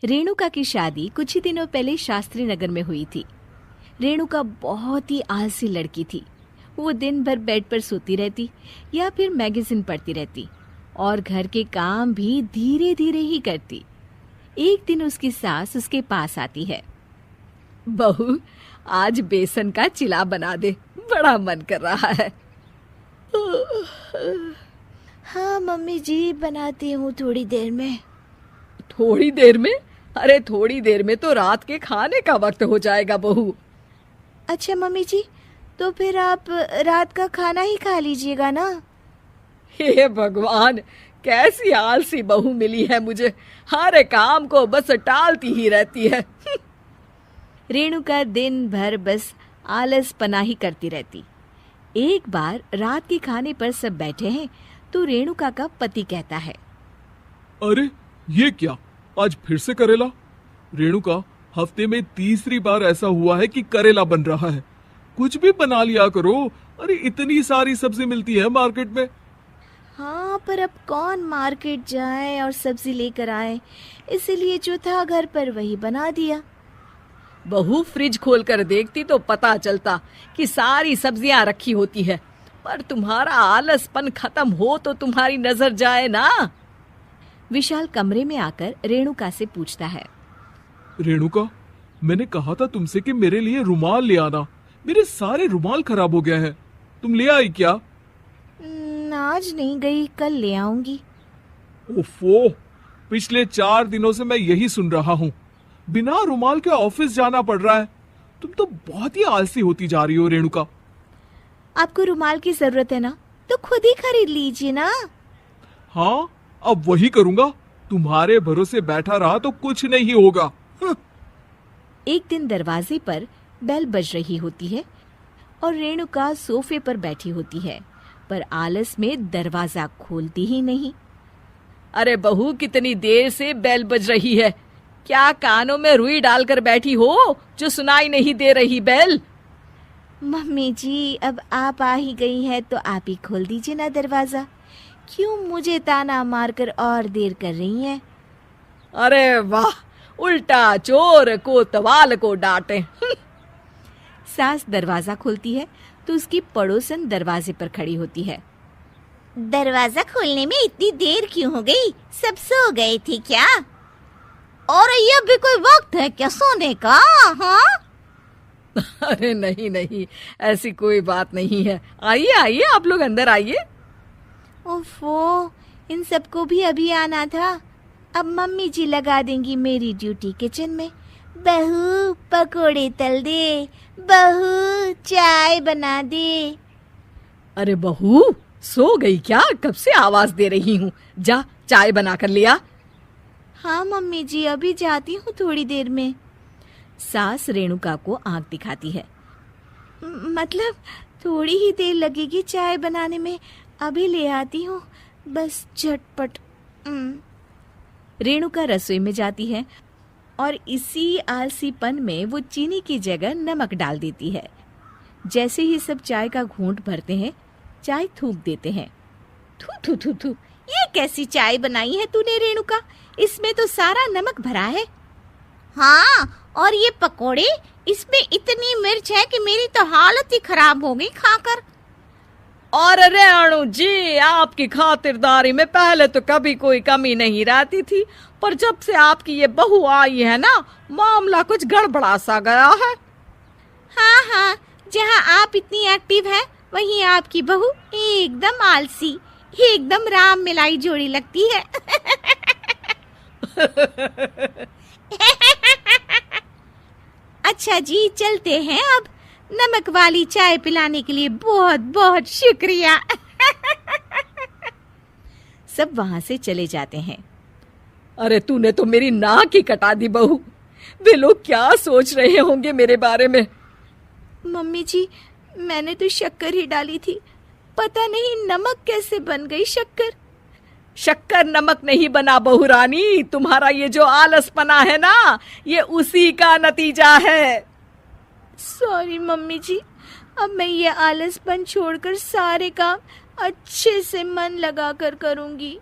रेणुका की शादी कुछ ही दिनों पहले शास्त्री नगर में हुई थी। रेणुका बहुत ही आलसी लड़की थी। वो दिन भर बेड पर सोती रहती या फिर मैगजीन पढ़ती रहती और घर के काम भी धीरे धीरे ही करती। एक दिन उसकी सास उसके पास आती है। बहू, आज बेसन का चिला बना दे, बड़ा मन कर रहा है। हाँ मम्मी जी, बनाती हूँ थोड़ी देर में। थोड़ी देर में? अरे थोड़ी देर में तो रात के खाने का वक्त हो जाएगा बहू। अच्छा मम्मी जी, तो फिर आप रात का खाना ही खा लीजिएगा ना। हे भगवान, कैसी आलसी बहू मिली है मुझे, हर काम को बस टालती ही रहती है। रेणुका दिन भर बस आलस पनाही करती रहती। एक बार रात के खाने पर सब बैठे हैं तो रेणुका का पति कहता है, अरे ये क्या, आज फिर से करेला? रेणुका, हफ्ते में तीसरी बार ऐसा हुआ है कि करेला बन रहा है। कुछ भी बना लिया करो। अरे इतनी सारी सब्जी मिलती है मार्केट में। हाँ, पर अब कौन मार्केट जाए और सब्जी लेकर आए, इसलिए जो था घर पर वही बना दिया। बहू, फ्रिज खोल कर देखती तो पता चलता कि सारी सब्जियां रखी होती है, पर तुम्हारा आलसपन खत्म हो तो तुम्हारी नजर जाए ना। विशाल कमरे में आकर रेणुका से पूछता है, रेणुका, मैंने कहा था तुमसे कि मेरे लिए रुमाल ले आना। मेरे सारे रुमाल खराब हो गए हैं। तुम ले आई क्या? आज नहीं गई, कल ले आऊंगी। ओफो, पिछले 4 दिनों से मैं यही सुन रहा हूँ। बिना रुमाल के ऑफिस जाना पड़ रहा है। तुम तो बहुत ही आलसी होती जा रही हो रेणुका। आपको रुमाल की जरूरत है ना, तो खुद ही खरीद लीजिए ना। हाँ, अब वही करूंगा। तुम्हारे भरोसे बैठा रहा तो कुछ नहीं होगा। एक दिन दरवाजे पर बेल बज रही होती है और रेणुका सोफे पर बैठी होती है, पर आलस में दरवाजा खोलती ही नहीं। अरे बहू, कितनी देर से बेल बज रही है? क्या कानों में रुई डालकर बैठी हो जो सुनाई नहीं दे रही बेल? मम्मी जी, अब आप आ ही गई है तो आप ही खोल दीजिए ना दरवाजा। क्यों मुझे ताना मारकर और देर कर रही हैं? अरे वाह, उल्टा चोर कोतवाल को डांटे। सास दरवाजा खोलती है तो उसकी पड़ोसन दरवाजे पर खड़ी होती है। दरवाजा खोलने में इतनी देर क्यों हो गई? सब सो गए थे क्या? और ये भी कोई वक्त है क्या सोने का? हाँ? अरे नहीं नहीं, ऐसी कोई बात नहीं है। आइए आइए, आप लोग अंदर आइए। ओफो, इन सबको भी अभी आना था। अब मम्मी जी लगा देंगी मेरी ड्यूटी किचन में। बहू पकोड़े तल दे, बहू चाय बना दे। अरे बहू, सो गई क्या? कब से आवाज दे रही हूँ, जा चाय बना कर लिया। हाँ मम्मी जी, अभी जाती हूँ थोड़ी देर में। सास रेणुका को आंख दिखाती है। मतलब थोड़ी ही देर लगेगी चाय बनाने में, अभी ले आती हूँ, बस झटपट। रेणुका रसोई में जाती है और इसी आलसीपन में वो चीनी की जगह नमक डाल देती है। जैसे ही सब चाय का घूंट भरते हैं, चाय थूक देते हैं। थू थू थू थू, ये कैसी चाय बनाई है तूने रेणुका? इसमें तो सारा नमक भरा है। हाँ, और ये पकोड़े, इसमें इतनी मिर्च है कि मेरी तो हालत ही खराब हो गई खाकर। और रेणु जी, आपकी खातिरदारी में पहले तो कभी कोई कमी नहीं रहती थी, पर जब से आपकी ये बहू आई है ना, मामला कुछ गड़बड़ा सा गया है। हाँ हाँ, जहाँ आप इतनी एक्टिव हैं, वहीं आपकी बहू एकदम आलसी, एकदम राम मिलाई जोड़ी लगती है। अच्छा जी, चलते हैं अब। नमक वाली चाय पिलाने के लिए बहुत बहुत शुक्रिया। सब वहां से चले जाते हैं। अरे तूने तो मेरी नाक ही कटा दी बहू। वे लोग क्या सोच रहे होंगे मेरे बारे में? मम्मी जी, मैंने तो शक्कर ही डाली थी, पता नहीं नमक कैसे बन गई शक्कर। शक्कर नमक नहीं बना बहू रानी, तुम्हारा ये जो आलसपना है ना, ये उसी का नतीजा है। सॉरी मम्मी जी, अब मैं ये आलसपन छोड़कर सारे काम अच्छे से मन लगाकर करूंगी।